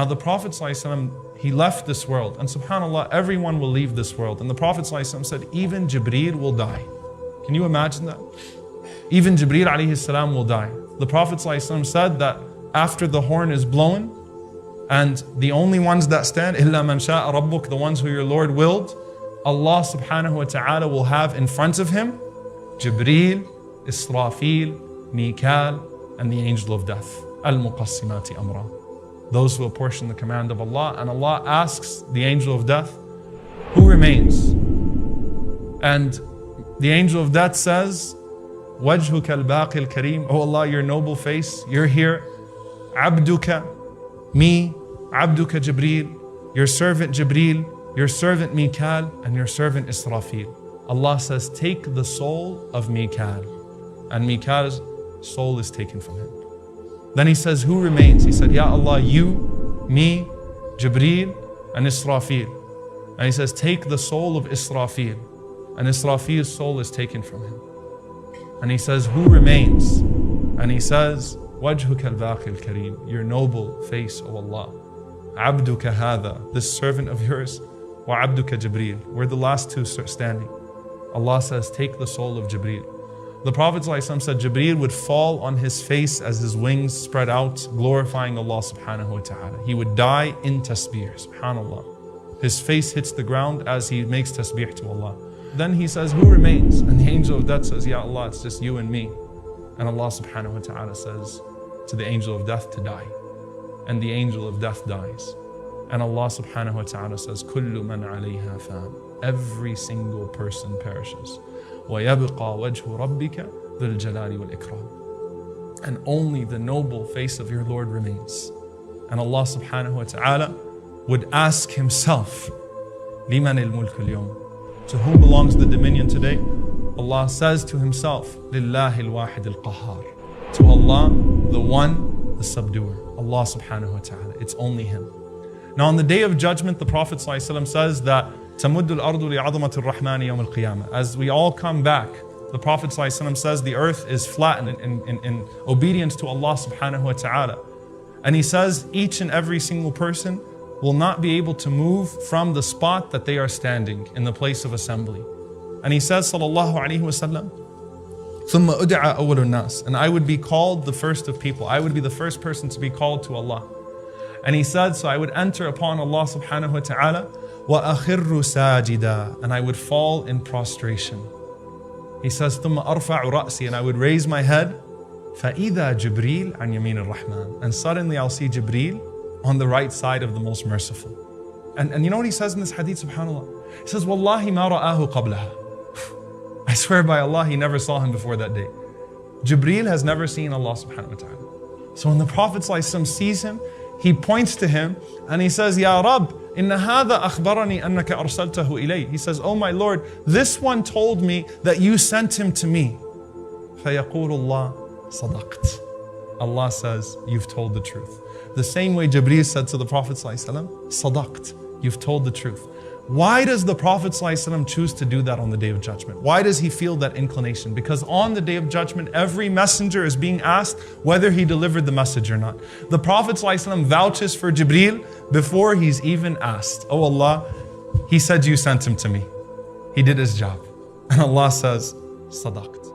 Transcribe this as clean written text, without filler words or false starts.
Now the Prophet ﷺ, he left this world, and subhanAllah, everyone will leave this world. And the Prophet ﷺ said, even Jibreel will die. Can you imagine that? Even Jibreel alayhi salam will die. The Prophet ﷺ said that after the horn is blown, and the only ones that stand, إِلَّا مَنْ شَاءَ رَبُّكَ, the ones who your Lord willed, Allah subhanahu wa ta'ala will have in front of him Jibreel, Israfil, Mikal, and the angel of death. Al-Muqassimati Amra. Those who apportion the command of Allah. And Allah asks the angel of death, who remains? And the angel of death says, وَجْهُكَ الْبَاقِ الْكَرِيمِ, oh Allah, your noble face, you're here. Abduka, me, Abduka Jibreel, your servant Jibreel, your servant Mikal, and your servant Israfil. Allah says, take the soul of Mikal. And Mikal's soul is taken from him. Then he says, who remains? He said, Ya Allah, you, me, Jibreel, and Israfil. And he says, take the soul of Israfil. And Israfil's soul is taken from him. And he says, who remains? And he says, وَجْهُكَ الْبَاقِ الْكَرِيمِ, your noble face, O Allah. عَبْدُكَ هَذَا, this servant of yours, وَعَبْدُكَ Jibreel. We're the last two standing. Allah says, take the soul of Jibreel. The Prophet ﷺ said Jibreel would fall on his face as his wings spread out, glorifying Allah subhanahu wa ta'ala. He would die in tasbih, subhanallah. His face hits the ground as he makes tasbih to Allah. Then he says, who remains? And the angel of death says, Ya Allah, it's just you and me. And Allah subhanahu wa ta'ala says to the angel of death to die. And the angel of death dies. And Allah subhanahu wa ta'ala says, كُلُّ مَنْ عَلَيْهَا فَانٍ, every single person perishes. وَيَبْقَى وَجْهُ رَبِّكَ ذُو الْجَلَالِ وَالْإِكْرَامِ, and only the noble face of your Lord remains. And Allah subhanahu wa ta'ala would ask himself, لِمَنِ الْمُلْكُ الْيَوْمِ, to whom belongs the dominion today? Allah says to himself, لِلَّهِ الْوَاحِدِ الْقَهَّارِ, to Allah, the one, the subduer, Allah subhanahu wa ta'ala. It's only him. Now on the day of judgment, the Prophet ﷺ says that تَمُدُّ الْأَرْضُ لِعَظَمَةِ الرَّحْمَنِ يَوْمَ الْقِيَامَةِ, as we all come back, the Prophet ﷺ says the earth is flattened in obedience to Allah subhanahu wa ta'ala. And he says each and every single person will not be able to move from the spot that they are standing in the place of assembly. And he says, sallallahu alayhi wa sallam, ثُمَّ أُدْعَى أَوَّلُ النَّاسِ, and I would be called the first of people. I would be the first person to be called to Allah. And he said, so I would enter upon Allah subhanahu wa ta'ala, وَأَخِرُّ سَاجِدًا, and I would fall in prostration. He says, ثُمَّ أَرْفَعُ رَأْسِي, and I would raise my head, فَإِذَا جِبْرِيلٌ عَنْ يَمِينِ الرَّحْمَنِ, and suddenly I'll see Jibreel on the right side of the most merciful. And you know what he says in this hadith, subhanAllah? He says, وَاللَّهِ مَا رَآهُ قَبْلَهَا, I swear by Allah, he never saw him before that day. Jibreel has never seen Allah subhanahu wa ta'ala. So when the Prophet ﷺ sees him, he points to him and he says, Ya Rab, inna hadha akhbarani annaka arsaltahu ilay. He says, oh my Lord, this one told me that you sent him to me. فَيَقُولُ اللَّهُ صَدَقْتَ, Allah says, you've told the truth. The same way Jibreel said to the Prophet ﷺ, صَدَقْتَ, you've told the truth. Why does the Prophet ﷺ choose to do that on the Day of Judgment? Why does he feel that inclination? Because on the Day of Judgment, every messenger is being asked whether he delivered the message or not. The Prophet ﷺ vouches for Jibreel before he's even asked. Oh Allah, he said you sent him to me. He did his job. And Allah says, Sadaqt.